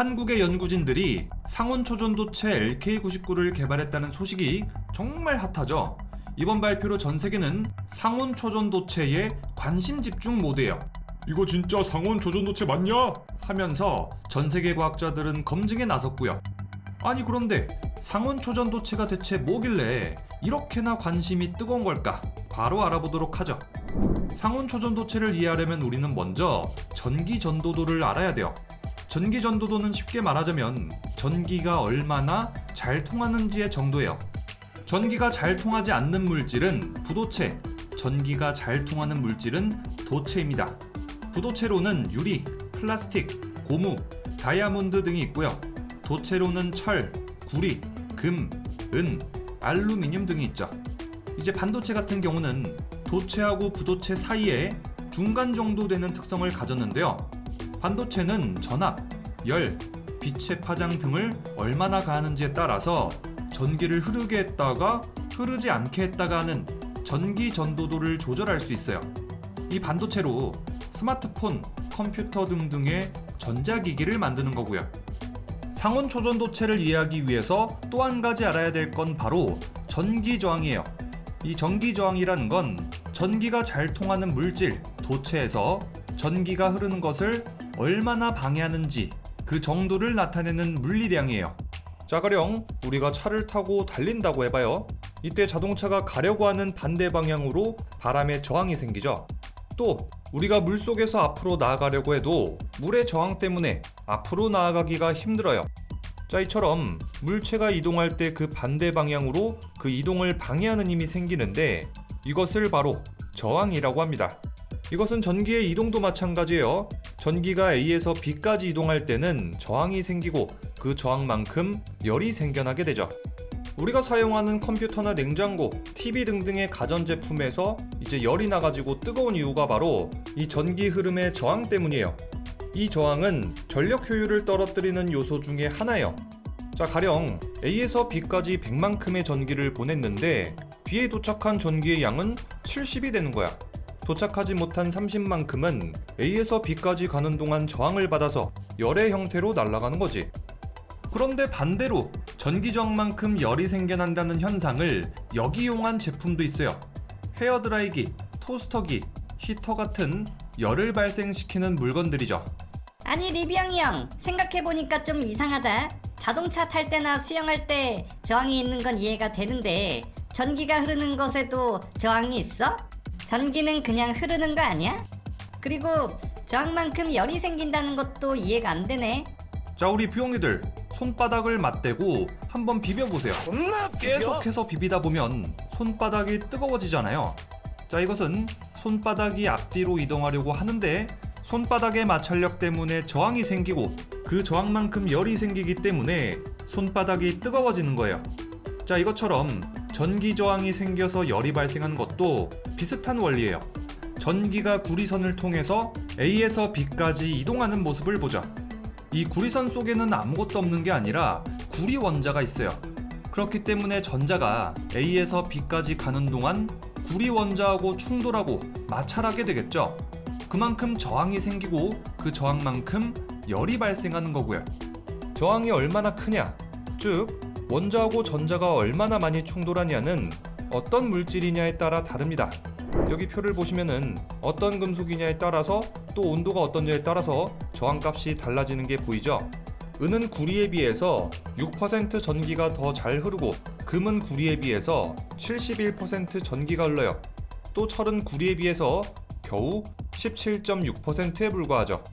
한국의 연구진들이 상온초전도체 LK99를 개발했다는 소식이 정말 핫하죠. 이번 발표로 전 세계는 상온초전도체에 관심 집중 모드예요. 이거 진짜 상온초전도체 맞냐? 하면서 전 세계 과학자들은 검증에 나섰고요. 아니 그런데 상온초전도체가 대체 뭐길래 이렇게나 관심이 뜨거운 걸까? 바로 알아보도록 하죠. 상온초전도체를 이해하려면 우리는 먼저 전기전도도를 알아야 돼요. 전기전도도는 쉽게 말하자면 전기가 얼마나 잘 통하는지의 정도예요. 전기가 잘 통하지 않는 물질은 부도체, 전기가 잘 통하는 물질은 도체입니다. 부도체로는 유리, 플라스틱, 고무, 다이아몬드 등이 있고요. 도체로는 철, 구리, 금, 은, 알루미늄 등이 있죠. 이제 반도체 같은 경우는 도체하고 부도체 사이에 중간 정도 되는 특성을 가졌는데요. 반도체는 전압, 열, 빛의 파장 등을 얼마나 가하는지에 따라서 전기를 흐르게 했다가 흐르지 않게 했다가 하는 전기 전도도를 조절할 수 있어요. 이 반도체로 스마트폰, 컴퓨터 등등의 전자기기를 만드는 거고요. 상온초전도체를 이해하기 위해서 또 한 가지 알아야 될 건 바로 전기저항이에요. 이 전기저항이라는 건 전기가 잘 통하는 물질, 도체에서 전기가 흐르는 것을 얼마나 방해하는지 그 정도를 나타내는 물리량이에요. 자, 가령 우리가 차를 타고 달린다고 해봐요. 이때 자동차가 가려고 하는 반대 방향으로 바람에 저항이 생기죠. 또 우리가 물속에서 앞으로 나아가려고 해도 물의 저항 때문에 앞으로 나아가기가 힘들어요. 자, 이처럼 물체가 이동할 때 그 반대 방향으로 그 이동을 방해하는 힘이 생기는데 이것을 바로 저항이라고 합니다. 이것은 전기의 이동도 마찬가지예요. 전기가 A에서 B까지 이동할 때는 저항이 생기고 그 저항만큼 열이 생겨나게 되죠. 우리가 사용하는 컴퓨터나 냉장고, TV 등등의 가전제품에서 이제 열이 나가지고 뜨거운 이유가 바로 이 전기 흐름의 저항 때문이에요. 이 저항은 전력 효율을 떨어뜨리는 요소 중에 하나예요. 자, 가령 A에서 B까지 100만큼의 전기를 보냈는데 B에 도착한 전기의 양은 70이 되는 거야. 도착하지 못한 30만큼은 A에서 B까지 가는 동안 저항을 받아서 열의 형태로 날아가는 거지. 그런데 반대로 전기저항만큼 열이 생겨난다는 현상을 역이용한 제품도 있어요. 헤어드라이기, 토스터기, 히터 같은 열을 발생시키는 물건들이죠. 아니 리비앙이 형, 생각해보니까 좀 이상하다. 자동차 탈 때나 수영할 때 저항이 있는 건 이해가 되는데 전기가 흐르는 것에도 저항이 있어? 전기는 그냥 흐르는 거 아니야? 그리고 저항만큼 열이 생긴다는 것도 이해가 안 되네. 자, 우리 부영이들 손바닥을 맞대고 한번 비벼보세요. 계속해서 비비다 보면 손바닥이 뜨거워지잖아요. 자, 이것은 손바닥이 앞뒤로 이동하려고 하는데 손바닥의 마찰력 때문에 저항이 생기고 그 저항만큼 열이 생기기 때문에 손바닥이 뜨거워지는 거예요. 자, 이것처럼 전기 저항이 생겨서 열이 발생하는 것도 비슷한 원리예요. 전기가 구리선을 통해서 A에서 B까지 이동하는 모습을 보죠. 이 구리선 속에는 아무것도 없는 게 아니라 구리 원자가 있어요. 그렇기 때문에 전자가 A에서 B까지 가는 동안 구리 원자하고 충돌하고 마찰하게 되겠죠. 그만큼 저항이 생기고 그 저항만큼 열이 발생하는 거고요. 저항이 얼마나 크냐, 즉 원자하고 전자가 얼마나 많이 충돌하냐는 어떤 물질이냐에 따라 다릅니다. 여기 표를 보시면은 어떤 금속이냐에 따라서 또 온도가 어떤냐에 따라서 저항값이 달라지는 게 보이죠? 은은 구리에 비해서 6% 전기가 더 잘 흐르고 금은 구리에 비해서 71% 전기가 흘러요. 또 철은 구리에 비해서 겨우 17.6%에 불과하죠.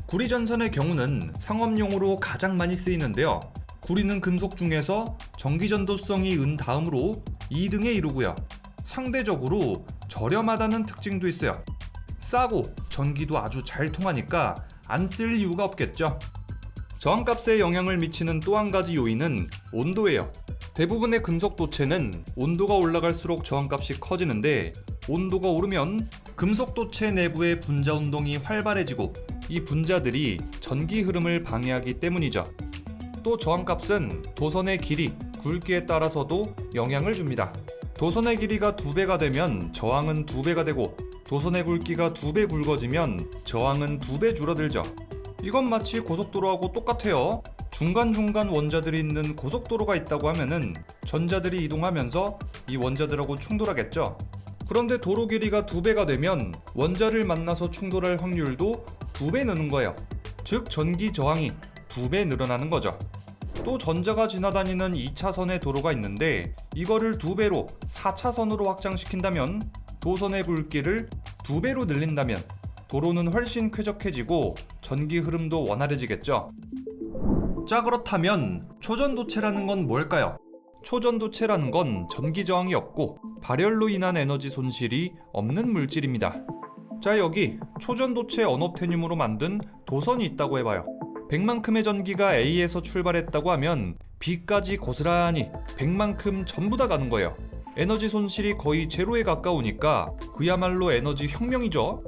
구리전선의 경우는 상업용으로 가장 많이 쓰이는데요. 구리는 금속 중에서 전기전도성이 은 다음으로 2등에 이르고요. 상대적으로 저렴하다는 특징도 있어요. 싸고 전기도 아주 잘 통하니까 안 쓸 이유가 없겠죠. 저항값에 영향을 미치는 또 한 가지 요인은 온도예요. 대부분의 금속 도체는 온도가 올라갈수록 저항값이 커지는데 온도가 오르면 금속 도체 내부의 분자 운동이 활발해지고 이 분자들이 전기 흐름을 방해하기 때문이죠. 또 저항값은 도선의 길이, 굵기에 따라서도 영향을 줍니다. 도선의 길이가 2배가 되면 저항은 2배가 되고 도선의 굵기가 2배 굵어지면 저항은 2배 줄어들죠. 이건 마치 고속도로하고 똑같아요. 중간중간 원자들이 있는 고속도로가 있다고 하면은 전자들이 이동하면서 이 원자들하고 충돌하겠죠. 그런데 도로 길이가 2배가 되면 원자를 만나서 충돌할 확률도 2배 느는 거예요. 즉 전기 저항이 2배 늘어나는 거죠. 또 전자가 지나다니는 2차선의 도로가 있는데 이거를 2배로 4차선으로 확장시킨다면 도선의 굵기를 2배로 늘린다면 도로는 훨씬 쾌적해지고 전기 흐름도 원활해지겠죠. 자, 그렇다면 초전도체라는 건 뭘까요? 초전도체라는 건 전기 저항이 없고 발열로 인한 에너지 손실이 없는 물질입니다. 자, 여기 초전도체 언옵테늄으로 만든 도선이 있다고 해봐요. 100만큼의 전기가 A에서 출발했다고 하면 B까지 고스란히 100만큼 전부 다 가는 거예요. 에너지 손실이 거의 제로에 가까우니까 그야말로 에너지 혁명이죠.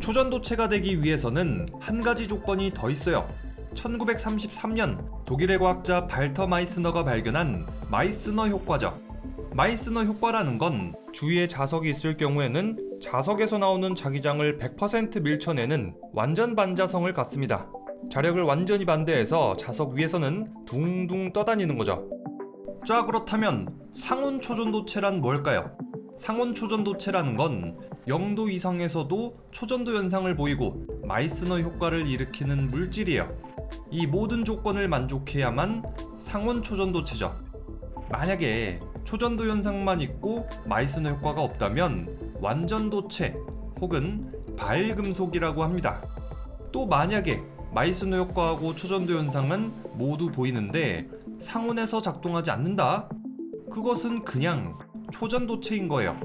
초전도체가 되기 위해서는 한 가지 조건이 더 있어요. 1933년 독일의 과학자 발터 마이스너가 발견한 마이스너 효과죠. 마이스너 효과라는 건 주위에 자석이 있을 경우에는 자석에서 나오는 자기장을 100% 밀쳐내는 완전 반자성을 갖습니다. 자력을 완전히 반대해서 자석 위에서는 둥둥 떠다니는 거죠. 자, 그렇다면 상온 초전도체란 뭘까요? 상온 초전도체라는 건 0도 이상에서도 초전도 현상을 보이고 마이스너 효과를 일으키는 물질이에요. 이 모든 조건을 만족해야만 상온 초전도체죠. 만약에 초전도 현상만 있고 마이스너 효과가 없다면 완전도체 혹은 바일금속이라고 합니다. 또 만약에 마이스너 효과하고 초전도 현상은 모두 보이는데 상온에서 작동하지 않는다? 그것은 그냥 초전도체인 거예요.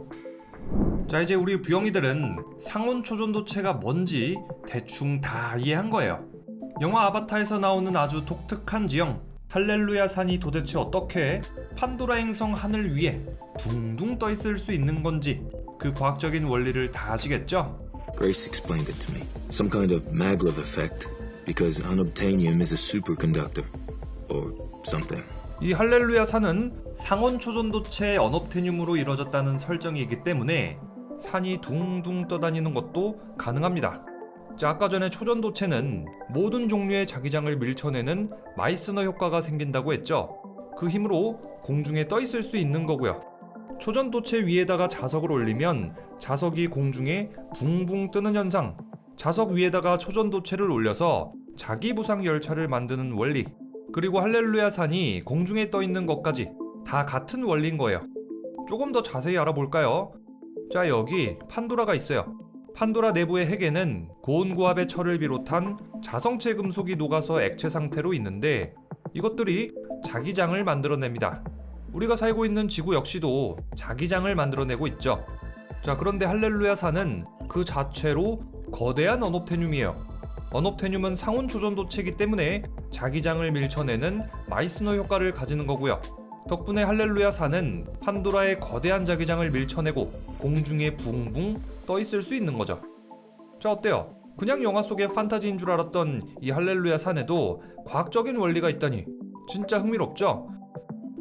자, 이제 우리 부영이들은 상온 초전도체가 뭔지 대충 다 이해한 거예요. 영화 아바타에서 나오는 아주 독특한 지형 할렐루야 산이 도대체 어떻게 판도라 행성 하늘 위에 둥둥 떠 있을 수 있는 건지 그 과학적인 원리를 다 아시겠죠? Grace explained it to me. Some kind of maglev effect, because unobtainium is a superconductor, or something. 이 할렐루야 산은 상온 초전도체 언옵테늄으로 이루어졌다는 설정이기 때문에 산이 둥둥 떠다니는 것도 가능합니다. 자, 아까 전에 초전도체는 모든 종류의 자기장을 밀쳐내는 마이스너 효과가 생긴다고 했죠. 그 힘으로 공중에 떠 있을 수 있는 거고요. 초전도체 위에다가 자석을 올리면 자석이 공중에 붕붕 뜨는 현상, 자석 위에다가 초전도체를 올려서 자기 부상 열차를 만드는 원리, 그리고 할렐루야 산이 공중에 떠 있는 것까지 다 같은 원리인 거예요. 조금 더 자세히 알아볼까요? 자, 여기 판도라가 있어요. 판도라 내부의 핵에는 고온고압의 철을 비롯한 자성체 금속이 녹아서 액체 상태로 있는데 이것들이 자기장을 만들어냅니다. 우리가 살고 있는 지구 역시도 자기장을 만들어내고 있죠. 자, 그런데 할렐루야 산은 그 자체로 거대한 언옵테늄이에요. 언옵테늄은 상온 초전도체이기 때문에 자기장을 밀쳐내는 마이스너 효과를 가지는 거고요. 덕분에 할렐루야 산은 판도라의 거대한 자기장을 밀쳐내고 공중에 붕붕 떠 있을 수 있는 거죠. 자, 어때요? 그냥 영화 속의 판타지인 줄 알았던 이 할렐루야 산에도 과학적인 원리가 있다니 진짜 흥미롭죠?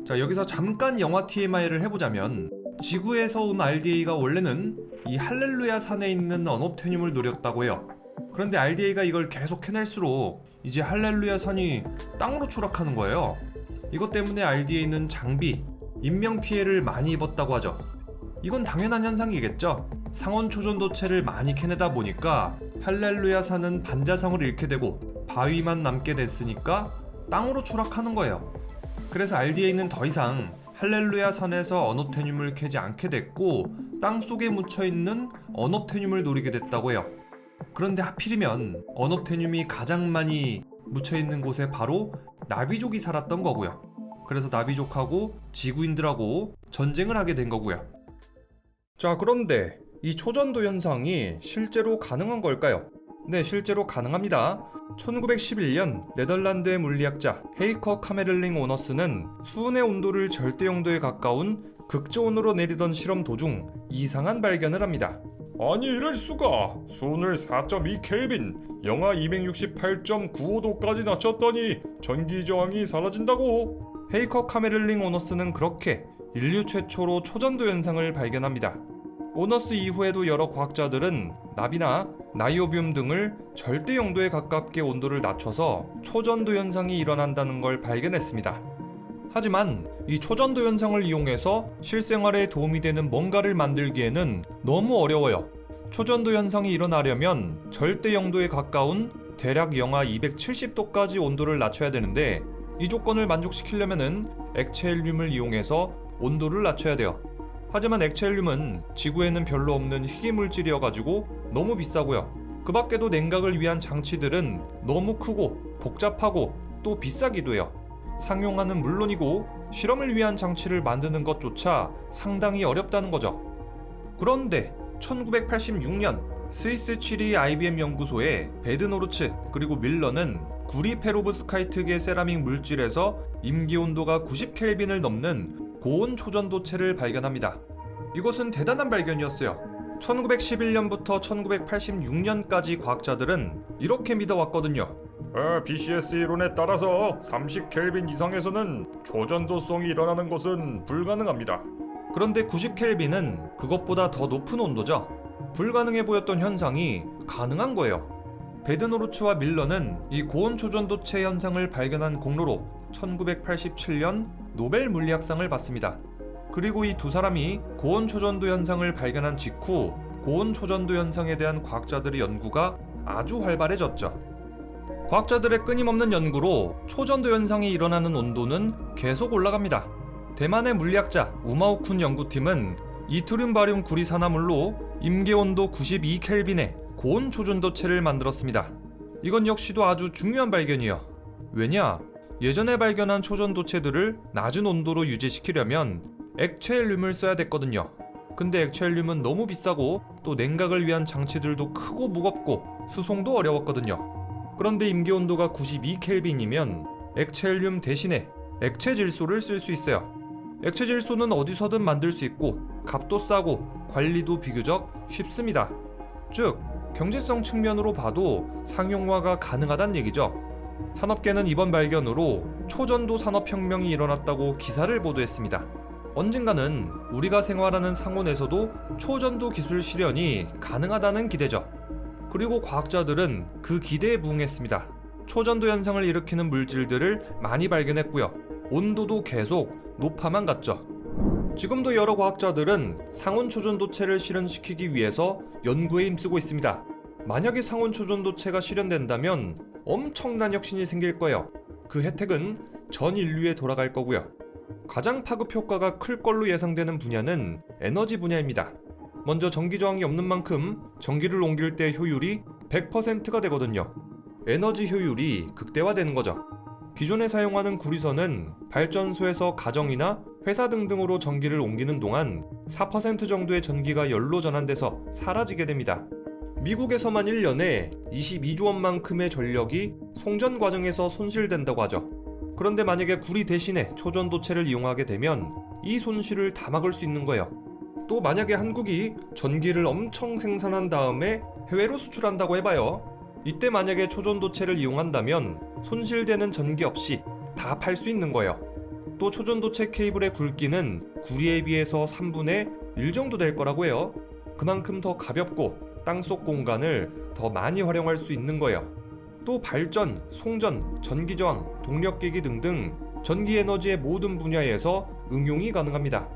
자, 여기서 잠깐 영화 TMI를 해보자면 지구에서 온 RDA가 원래는 이 할렐루야 산에 있는 언옵테늄을 노렸다고 해요. 그런데 RDA가 이걸 계속 해낼수록 이제 할렐루야 산이 땅으로 추락하는 거예요. 이것 때문에 RDA는 장비, 인명피해를 많이 입었다고 하죠. 이건 당연한 현상이겠죠. 상온 초전도체를 많이 캐내다 보니까 할렐루야 산은 반자성을 잃게 되고 바위만 남게 됐으니까 땅으로 추락하는 거예요. 그래서 RDA는 더 이상 할렐루야 산에서 언옵테늄을 캐지 않게 됐고 땅속에 묻혀있는 언옵테늄을 노리게 됐다고 해요. 그런데 하필이면 언옵테늄이 가장 많이 묻혀있는 곳에 바로 나비족이 살았던 거고요. 그래서 나비족하고 지구인들하고 전쟁을 하게 된 거고요. 자, 그런데 이 초전도 현상이 실제로 가능한 걸까요? 네, 실제로 가능합니다. 1911년 네덜란드의 물리학자 헤이커 카메를링 오너스는 수은의 온도를 절대 영도에 가까운 극저온으로 내리던 실험 도중 이상한 발견을 합니다. 아니, 이럴 수가! 수온을 4.2 켈빈, 영하 268.95도까지 낮췄더니 전기 저항이 사라진다고! 헤이커 카메를링 오너스는 그렇게 인류 최초로 초전도 현상을 발견합니다. 오너스 이후에도 여러 과학자들은 납이나 나이오비움 등을 절대 영도에 가깝게 온도를 낮춰서 초전도 현상이 일어난다는 걸 발견했습니다. 하지만 이 초전도 현상을 이용해서 실생활에 도움이 되는 뭔가를 만들기에는 너무 어려워요. 초전도 현상이 일어나려면 절대 영도에 가까운 대략 영하 270도까지 온도를 낮춰야 되는데 이 조건을 만족시키려면은 액체 헬륨을 이용해서 온도를 낮춰야 돼요. 하지만 액체 헬륨은 지구에는 별로 없는 희귀물질이어가지고 너무 비싸고요. 그 밖에도 냉각을 위한 장치들은 너무 크고 복잡하고 또 비싸기도 해요. 상용화는 물론이고 실험을 위한 장치를 만드는 것조차 상당히 어렵다는 거죠. 그런데 1986년 스위스 취리 IBM 연구소의 베드노르츠 그리고 밀러는 구리 페로브스카이트계 세라믹 물질에서 임기 온도가 90켈빈을 넘는 고온 초전도체를 발견합니다. 이것은 대단한 발견이었어요. 1911년부터 1986년까지 과학자들은 이렇게 믿어왔거든요. BCS 이론에 따라서 30켈빈 이상에서는 초전도성이 일어나는 것은 불가능합니다. 그런데 90켈빈은 그것보다 더 높은 온도죠. 불가능해 보였던 현상이 가능한 거예요. 베드노르츠와 밀러는 이 고온 초전도체 현상을 발견한 공로로 1987년 노벨 물리학상을 받습니다. 그리고 이 두 사람이 고온 초전도 현상을 발견한 직후 고온 초전도 현상에 대한 과학자들의 연구가 아주 활발해졌죠. 과학자들의 끊임없는 연구로 초전도 현상이 일어나는 온도는 계속 올라갑니다. 대만의 물리학자 우마오쿤 연구팀은 이트륨 바륨 구리 산화물로 임계 온도 92켈빈의 고온 초전도체를 만들었습니다. 이건 역시도 아주 중요한 발견이에요. 왜냐? 예전에 발견한 초전도체들을 낮은 온도로 유지시키려면 액체 헬륨을 써야 됐거든요. 근데 액체 헬륨은 너무 비싸고 또 냉각을 위한 장치들도 크고 무겁고 수송도 어려웠거든요. 그런데 임계 온도가 92켈빈이면 액체 헬륨 대신에 액체 질소를 쓸 수 있어요. 액체 질소는 어디서든 만들 수 있고 값도 싸고 관리도 비교적 쉽습니다. 즉 경제성 측면으로 봐도 상용화가 가능하다는 얘기죠. 산업계는 이번 발견으로 초전도 산업혁명이 일어났다고 기사를 보도했습니다. 언젠가는 우리가 생활하는 상온에서도 초전도 기술 실현이 가능하다는 기대죠. 그리고 과학자들은 그 기대에 부응했습니다. 초전도 현상을 일으키는 물질들을 많이 발견했고요. 온도도 계속 높아만 갔죠. 지금도 여러 과학자들은 상온 초전도체를 실현시키기 위해서 연구에 힘쓰고 있습니다. 만약에 상온 초전도체가 실현된다면 엄청난 혁신이 생길 거예요. 그 혜택은 전 인류에 돌아갈 거고요. 가장 파급 효과가 클 걸로 예상되는 분야는 에너지 분야입니다. 먼저 전기 저항이 없는 만큼 전기를 옮길 때 효율이 100%가 되거든요. 에너지 효율이 극대화되는 거죠. 기존에 사용하는 구리선은 발전소에서 가정이나 회사 등등으로 전기를 옮기는 동안 4% 정도의 전기가 열로 전환돼서 사라지게 됩니다. 미국에서만 1년에 22조 원만큼의 전력이 송전 과정에서 손실된다고 하죠. 그런데 만약에 구리 대신에 초전도체를 이용하게 되면 이 손실을 다 막을 수 있는 거예요. 또 만약에 한국이 전기를 엄청 생산한 다음에 해외로 수출한다고 해봐요. 이때 만약에 초전도체를 이용한다면 손실되는 전기 없이 다 팔 수 있는 거예요. 또 초전도체 케이블의 굵기는 구리에 비해서 3분의 1 정도 될 거라고 해요. 그만큼 더 가볍고 땅속 공간을 더 많이 활용할 수 있는 거예요. 또 발전, 송전, 전기저항, 동력기기 등등 전기에너지의 모든 분야에서 응용이 가능합니다.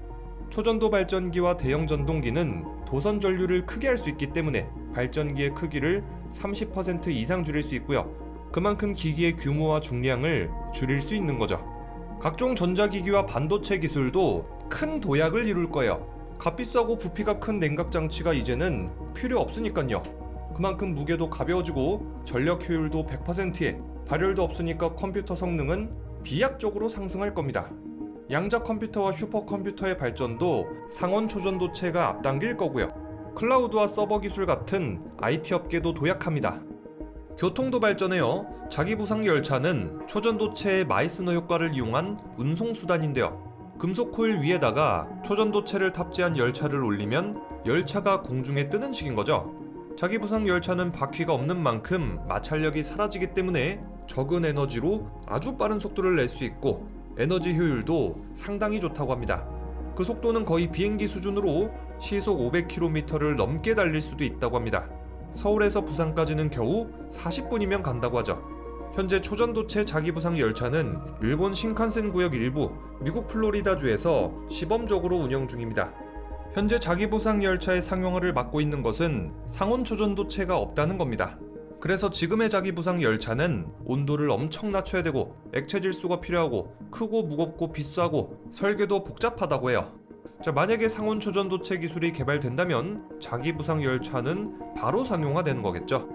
초전도 발전기와 대형 전동기는 도선 전류를 크게 할 수 있기 때문에 발전기의 크기를 30% 이상 줄일 수 있고요. 그만큼 기기의 규모와 중량을 줄일 수 있는 거죠. 각종 전자기기와 반도체 기술도 큰 도약을 이룰 거예요. 값비싸고 부피가 큰 냉각장치가 이제는 필요 없으니까요. 그만큼 무게도 가벼워지고 전력 효율도 100%에 발열도 없으니까 컴퓨터 성능은 비약적으로 상승할 겁니다. 양자 컴퓨터와 슈퍼컴퓨터의 발전도 상온 초전도체가 앞당길 거고요. 클라우드와 서버 기술 같은 IT 업계도 도약합니다. 교통도 발전해요. 자기부상 열차는 초전도체의 마이스너 효과를 이용한 운송수단인데요. 금속 코일 위에다가 초전도체를 탑재한 열차를 올리면 열차가 공중에 뜨는 식인 거죠. 자기부상 열차는 바퀴가 없는 만큼 마찰력이 사라지기 때문에 적은 에너지로 아주 빠른 속도를 낼 수 있고 에너지 효율도 상당히 좋다고 합니다. 그 속도는 거의 비행기 수준으로 시속 500km를 넘게 달릴 수도 있다고 합니다. 서울에서 부산까지는 겨우 40분이면 간다고 하죠. 현재 초전도체 자기부상 열차는 일본 신칸센 구역 일부 미국 플로리다주에서 시범적으로 운영 중입니다. 현재 자기부상 열차의 상용화를 맡고 있는 것은 상온 초전도체가 없다는 겁니다. 그래서 지금의 자기부상 열차는 온도를 엄청 낮춰야 되고 액체 질소가 필요하고 크고 무겁고 비싸고 설계도 복잡하다고 해요. 자, 만약에 상온 초전도체 기술이 개발된다면 자기부상 열차는 바로 상용화되는 거겠죠.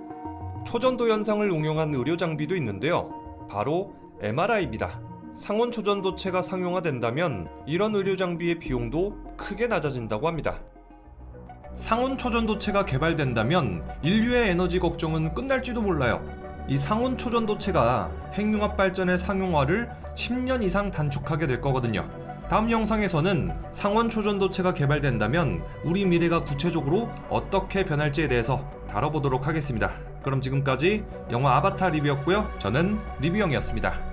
초전도 현상을 응용한 의료 장비도 있는데요. 바로 MRI입니다. 상온 초전도체가 상용화된다면 이런 의료 장비의 비용도 크게 낮아진다고 합니다. 상온 초전도체가 개발된다면 인류의 에너지 걱정은 끝날지도 몰라요. 이 상온 초전도체가 핵융합 발전의 상용화를 10년 이상 단축하게 될 거거든요. 다음 영상에서는 상온 초전도체가 개발된다면 우리 미래가 구체적으로 어떻게 변할지에 대해서 다뤄보도록 하겠습니다. 그럼 지금까지 영화 아바타 리뷰였고요. 저는 리뷰형이었습니다.